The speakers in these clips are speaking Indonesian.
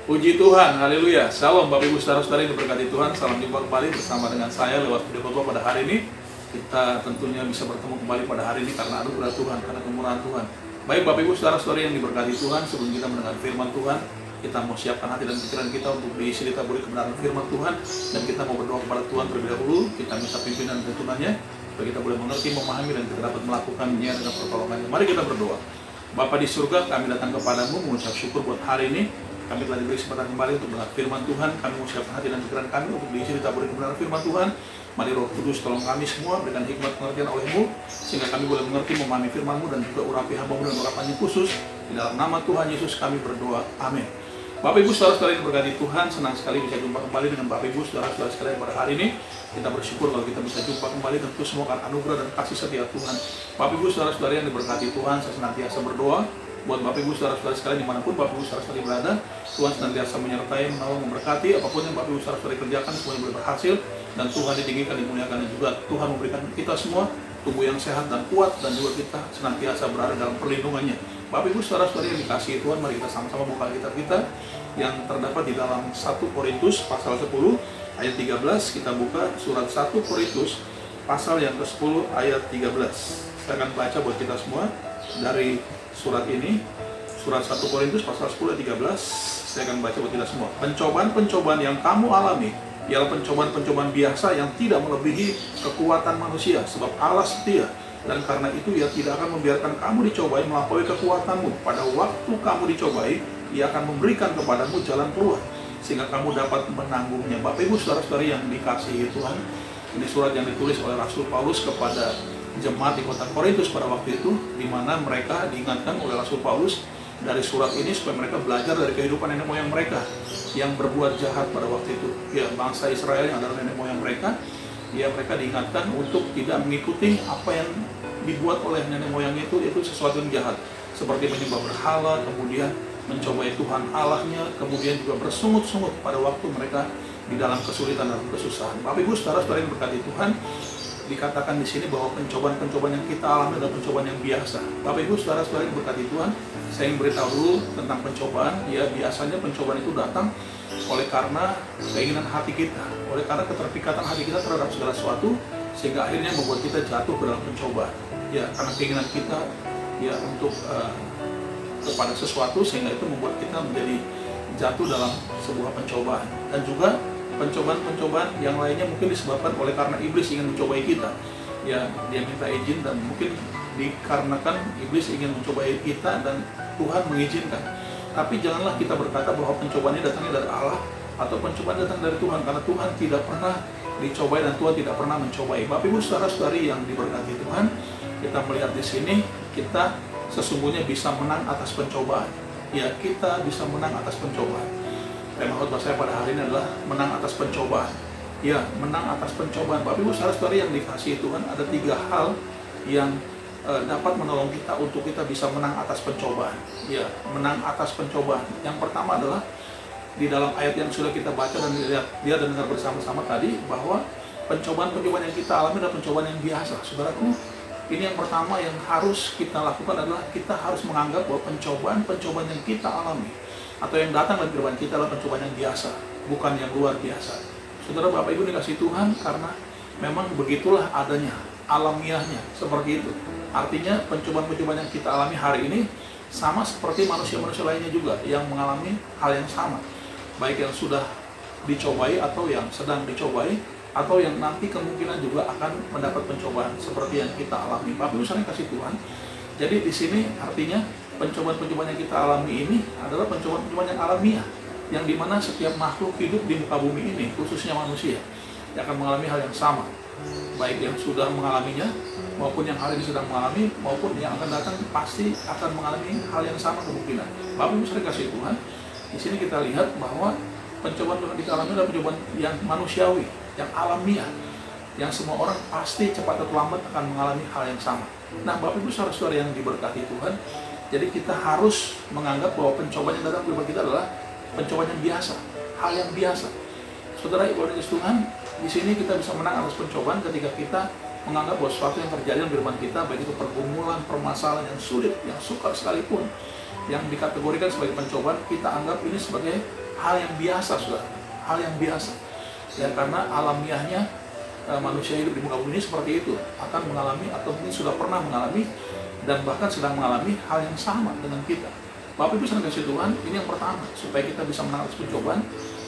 Puji Tuhan, haleluya. Salam Bapak Ibu saudara-saudara yang diberkati Tuhan. Salam jumpa kembali bersama dengan saya lewat video khotbah pada hari ini. Kita tentunya bisa bertemu kembali pada hari ini karena anugerah Tuhan, karena kemurahan Tuhan. Baik Bapak Ibu saudara-saudara yang diberkati Tuhan, sebelum kita mendengar firman Tuhan, kita mau siapkan hati dan pikiran kita untuk diisi ditaburi kebenaran firman Tuhan, dan kita mau berdoa kepada Tuhan terlebih dahulu. Kita minta pimpinan dan tuntunannya supaya kita boleh mengerti, memahami, dan kita dapat melakukannya dengan pertolongannya. Mari kita berdoa. Bapa di surga, kami datang kepadamu mengucap syukur buat hari ini. Kami telah diberi kesempatan kembali untuk mendengar firman Tuhan. Kami mengucapkan hati dan pikiran kami untuk diisi ditaburi kebenaran firman Tuhan. Mari Roh Kudus tolong kami semua, berikan hikmat pengertian oleh-Mu, sehingga kami boleh mengerti, memahami firman-Mu, dan juga urapi hamba-Mu dan urapannya khusus. Di dalam nama Tuhan Yesus kami berdoa, amin. Bapak Ibu saudara-saudara yang berkati Tuhan, senang sekali bisa jumpa kembali dengan Bapak Ibu saudara-saudara sekalian pada hari ini. Kita bersyukur kalau kita bisa jumpa kembali, tentu semua karena anugerah dan kasih setia Tuhan. Bapak Ibu saudara-saudara yang diberkati Tuhan, saya senantiasa berdoa buat Bapak Ibu saudara-saudara sekalian dimanapun Bapak Ibu saudara-saudara berada. Tuhan senantiasa menyertai, menolong, memberkati. Apapun yang Bapak Ibu saudara-saudara kerjakan, semuanya boleh berhasil, dan Tuhan ditinggikan, dimuliakan, dan juga Tuhan memberikan kita semua tubuh yang sehat dan kuat, dan juga kita senantiasa berada dalam perlindungannya. Bapak Ibu saudara-saudara yang dikasihi Tuhan, mari kita sama-sama buka kitab kita yang terdapat di dalam 1 Korintus pasal 10 ayat 13. Kita buka surat 1 Korintus pasal yang ke-10 ayat 13. Saya akan baca buat kita semua dari surat ini, surat 1 Korintus pasal 10 ayat 13. Saya akan baca buat kita semua. Pencobaan-pencobaan yang kamu alami ialah pencobaan-pencobaan biasa yang tidak melebihi kekuatan manusia, sebab Allah setia, dan karena itu Ia tidak akan membiarkan kamu dicobai melampaui kekuatanmu. Pada waktu kamu dicobai, Ia akan memberikan kepadamu jalan keluar, sehingga kamu dapat menanggungnya. Bapak Ibu saudara-saudari yang dikasihi Tuhan, ini surat yang ditulis oleh Rasul Paulus kepada jemaat di kota Korintus pada waktu itu, di mana mereka diingatkan oleh Rasul Paulus dari surat ini supaya mereka belajar dari kehidupan nenek moyang mereka yang berbuat jahat pada waktu itu. Ya, bangsa Israel yang adalah nenek moyang mereka, ya mereka diingatkan untuk tidak mengikuti apa yang dibuat oleh nenek moyang itu, yaitu sesuatu yang jahat, seperti menyembah berhala, kemudian mencobai Tuhan Allahnya, kemudian juga bersungut-sungut pada waktu mereka di dalam kesulitan dan kesusahan. Bapak Ibu saudara-saudara yang berkati Tuhan, dikatakan di sini bahwa pencobaan-pencobaan yang kita alami adalah pencobaan yang biasa. Bapak Ibu saudara-saudara yang berkati Tuhan, saya ingin beritahu dulu tentang pencobaan. Ya, biasanya pencobaan itu datang oleh karena keinginan hati kita, oleh karena keterpikatan hati kita terhadap segala sesuatu, sehingga akhirnya membuat kita jatuh ke dalam pencobaan. Ya, karena keinginan kita ya untuk kepada sesuatu, sehingga itu membuat kita menjadi jatuh dalam sebuah pencobaan. Dan juga pencobaan-pencobaan yang lainnya mungkin disebabkan oleh karena iblis ingin mencobai kita. Ya, dia minta izin, dan mungkin dikarenakan iblis ingin mencobai kita dan Tuhan mengizinkan. Tapi janganlah kita berkata bahwa pencobaan ini datangnya dari Allah atau pencobaan datang dari Tuhan, karena Tuhan tidak pernah dicobai dan Tuhan tidak pernah mencobai. Bapak Ibu saudara-saudari yang diberkati Tuhan, kita melihat di sini kita sesungguhnya bisa menang atas pencobaan. Ya, kita bisa menang atas pencobaan. Tema khotbah saya pada hari ini adalah menang atas pencobaan. Ya, menang atas pencobaan. Bapak Ibu saudara-saudari yang dikasihi Tuhan, ada 3 hal yang dapat menolong kita untuk kita bisa menang atas pencobaan. Ya, menang atas pencobaan. Yang pertama adalah di dalam ayat yang sudah kita baca dan lihat dan dengar bersama-sama tadi, bahwa pencobaan-pencobaan yang kita alami adalah pencobaan yang biasa. Saudaraku, ini yang pertama yang harus kita lakukan adalah kita harus menganggap bahwa pencobaan-pencobaan yang kita alami atau yang datang dalam kehidupan kita adalah pencobaan yang biasa, bukan yang luar biasa. Saudara, Bapak Ibu dikasihi Tuhan, karena memang begitulah adanya, alamiahnya seperti itu. Artinya pencobaan-pencobaan yang kita alami hari ini sama seperti manusia-manusia lainnya juga yang mengalami hal yang sama, baik yang sudah dicobai atau yang sedang dicobai, atau yang nanti kemungkinan juga akan mendapat pencobaan seperti yang kita alami. Bapak Ibu saling kasih Tuhan. Jadi di sini artinya pencobaan-pencobaan yang kita alami ini adalah pencobaan-pencobaan yang alamiah, yang dimana setiap makhluk hidup di muka bumi ini, khususnya manusia, yang akan mengalami hal yang sama, baik yang sudah mengalaminya maupun yang hari ini sedang mengalami, maupun yang akan datang pasti akan mengalami hal yang sama kemungkinan. Bapak Ibu saling kasih Tuhan. Di sini kita lihat bahwa pencobaan yang kita alami adalah pencobaan yang manusiawi, yang alamiah, yang semua orang pasti cepat atau lambat akan mengalami hal yang sama. Nah, Bapak Ibu saudara-saudara yang diberkati Tuhan, jadi kita harus menganggap bahwa pencobaan yang datang kepada kita adalah pencobaan yang biasa, hal yang biasa. Saudara Ibu dan Tuhan, di sini kita bisa menang atas pencobaan ketika kita menganggap bahwa sesuatu yang terjadi dalam kehidupan kita, baik itu pergumulan, permasalahan yang sulit, yang sukar sekalipun, yang dikategorikan sebagai pencobaan, kita anggap ini sebagai hal yang biasa, saudara, hal yang biasa. Ya, karena alamiahnya manusia hidup di muka bumi ini seperti itu, akan mengalami atau mungkin sudah pernah mengalami dan bahkan sedang mengalami hal yang sama dengan kita. Bapak Ibu saudara kasih Tuhan, ini yang pertama, supaya kita bisa menang atas pencobaan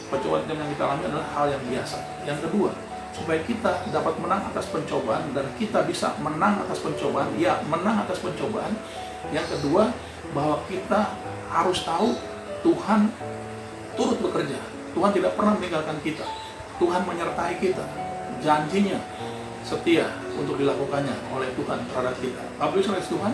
yang kita alami adalah hal yang biasa. Yang kedua, supaya kita dapat menang atas pencobaan dan kita bisa menang atas pencobaan, ya menang atas pencobaan. Yang kedua, bahwa kita harus tahu Tuhan turut bekerja. Tuhan tidak pernah meninggalkan kita. Tuhan menyertai kita. Janjinya setia untuk dilakukannya oleh Tuhan terhadap kita. Bapak Ibu saudara Tuhan,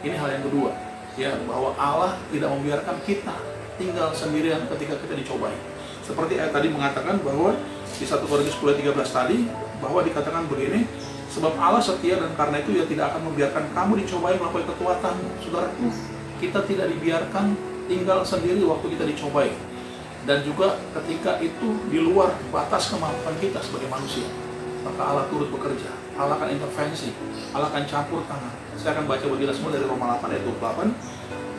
ini hal yang kedua, ya, bahwa Allah tidak membiarkan kita tinggal sendirian ketika kita dicobai. Seperti ayat tadi mengatakan bahwa di 1 Korintus 10:13 tadi, bahwa dikatakan begini, sebab Allah setia dan karena itu Ia tidak akan membiarkan kamu dicobai melampaui kekuatanmu. Saudaraku, kita tidak dibiarkan tinggal sendiri waktu kita dicobai. Dan juga ketika itu di luar batas kemampuan kita sebagai manusia, maka Allah turut bekerja, Allah akan intervensi, Allah akan campur tangan. Saya akan baca buat kita semua dari Roma 8 ayat 28.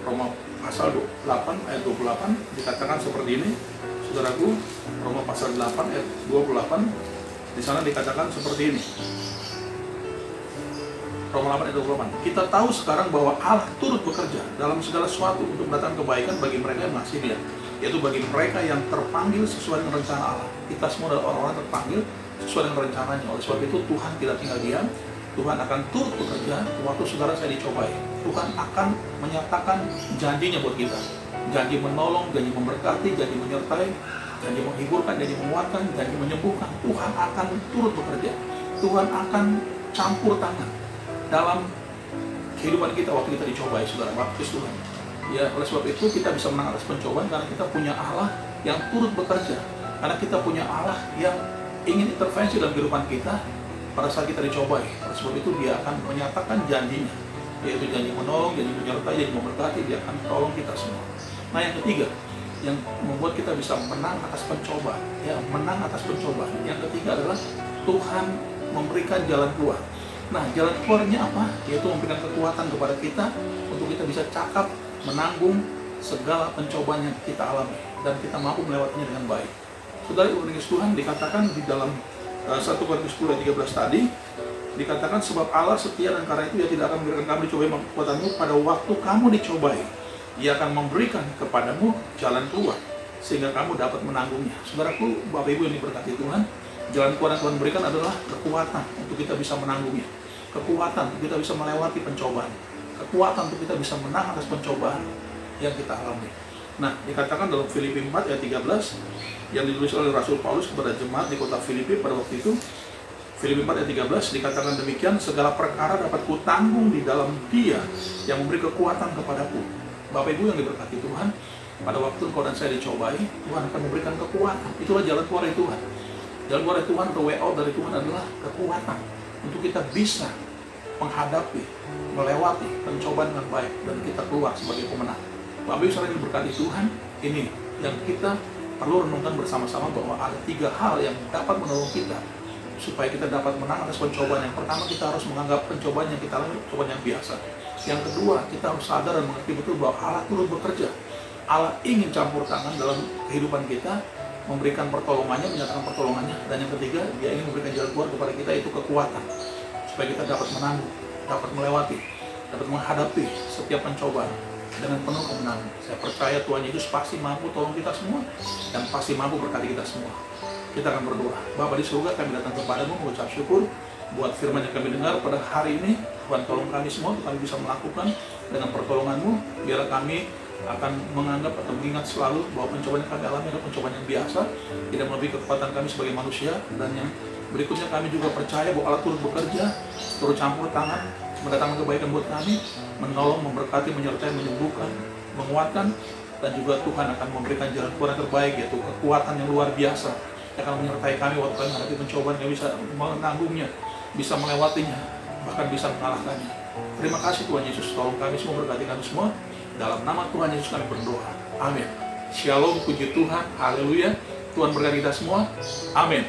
Roma pasal 8 ayat 28 dikatakan seperti ini, saudaraku. Roma pasal 8 ayat 28, di sana dikatakan seperti ini. Roma 8 ayat 28. Kita tahu sekarang bahwa Allah turut bekerja dalam segala sesuatu untuk mendatangkan kebaikan bagi mereka yang mengasihi Dia, yaitu bagi mereka yang terpanggil sesuai dengan rencana Allah. Kita semua adalah orang-orang terpanggil sesuai dengan rencananya. Oleh sebab itu Tuhan tidak tinggal diam. Tuhan akan turut bekerja waktu saudara saya dicobai. Tuhan akan menyatakan janjinya buat kita. Janji menolong, janji memberkati, janji menyertai, janji menghiburkan, janji menguatkan, janji menyembuhkan. Tuhan akan turut bekerja. Tuhan akan campur tangan dalam kehidupan kita waktu kita dicobai, saudara. Baptis Tuhan. Ya, oleh sebab itu kita bisa menang atas pencobaan karena kita punya Allah yang turut bekerja. Karena kita punya Allah yang ingin intervensi dalam kehidupan kita pada saat kita dicobai. Oleh sebab itu Dia akan menyatakan janjinya, yaitu janji menolong, janji menyertai, janji memberkati. Dia akan tolong kita semua. Nah, yang ketiga, yang membuat kita bisa menang atas pencobaan, ya, menang atas pencobaan. Yang ketiga adalah Tuhan memberikan jalan keluar. Nah, jalan keluarnya apa? Yaitu memberikan kekuatan kepada kita untuk kita bisa cakap menanggung segala pencobaan yang kita alami dan kita mampu melewatinya dengan baik. Saudara Ibu Tuhan, dikatakan di dalam 1 Korintus 10:13 tadi, dikatakan sebab Allah setia dan karena itu Ia tidak akan memberikan kamu dicobai kekuatanmu pada waktu kamu dicobai. Ia akan memberikan kepadamu jalan keluar sehingga kamu dapat menanggungnya. Saudaraku, Bapak Ibu yang diberkati Tuhan, jalan keluar yang Tuhan berikan adalah kekuatan untuk kita bisa menanggungnya, kekuatan untuk kita bisa melewati pencobaan, kekuatan untuk kita bisa menang atas pencobaan yang kita alami. Nah, dikatakan dalam Filipi 4 ayat 13 yang ditulis oleh Rasul Paulus kepada jemaat di kota Filipi pada waktu itu. Filipi 4 ayat 13 dikatakan demikian, segala perkara dapat kutanggung di dalam Dia yang memberi kekuatan kepadaku. Bapak Ibu yang diberkati Tuhan, pada waktu engkau dan saya dicobai, Tuhan akan memberikan kekuatan. Itulah jalan keluar dari Tuhan. Jalan keluar dari Tuhan atau way out dari Tuhan adalah kekuatan untuk kita bisa menghadapi, melewati pencobaan dengan baik dan kita keluar sebagai pemenang. Bapak Ibu saudara yang diberkati Tuhan, ini yang kita perlu renungkan bersama-sama, bahwa ada 3 hal yang dapat menolong kita supaya kita dapat menang atas pencobaan. Yang pertama, kita harus menganggap pencobaan yang kita alami pencobaan yang biasa. Yang kedua, kita harus sadar dan mengerti betul bahwa Allah turut bekerja. Allah ingin campur tangan dalam kehidupan kita, memberikan pertolongannya, menyatakan pertolongannya. Dan yang ketiga, Dia ingin memberikan jalan keluar kepada kita, yaitu kekuatan, supaya kita dapat menanggung, dapat melewati, dapat menghadapi setiap pencobaan dengan penuh kemenangan. Saya percaya Tuhan Yesus pasti mampu tolong kita semua dan pasti mampu berkati kita semua. Kita akan berdoa. Bapa di surga, kami datang kepadamu mengucap syukur buat firman yang kami dengar pada hari ini. Tuhan, tolong kami semua untuk kami bisa melakukan dengan pertolongan-Mu. Biar kami akan menganggap atau mengingat selalu bahwa pencobaan yang kami alami adalah pencobaan yang biasa, tidak melebihi kekuatan kami sebagai manusia. Dan yang berikutnya, kami juga percaya bahwa Allah turut bekerja, turut campur tangan, mendatangkan kebaikan buat kami, menolong, memberkati, menyertai, menyembuhkan, menguatkan. Dan juga Tuhan akan memberikan jalan keluar yang terbaik, yaitu kekuatan yang luar biasa yang akan menyertai kami waktu kami menghadapi pencobaan, yang bisa menanggungnya, bisa melewatinya, bahkan bisa mengalahkannya. Terima kasih Tuhan Yesus, tolong kami semua, berkati kami semua. Dalam nama Tuhan Yesus kami berdoa. Amin. Shalom, puji Tuhan, haleluya. Tuhan berkati kita semua. Amin.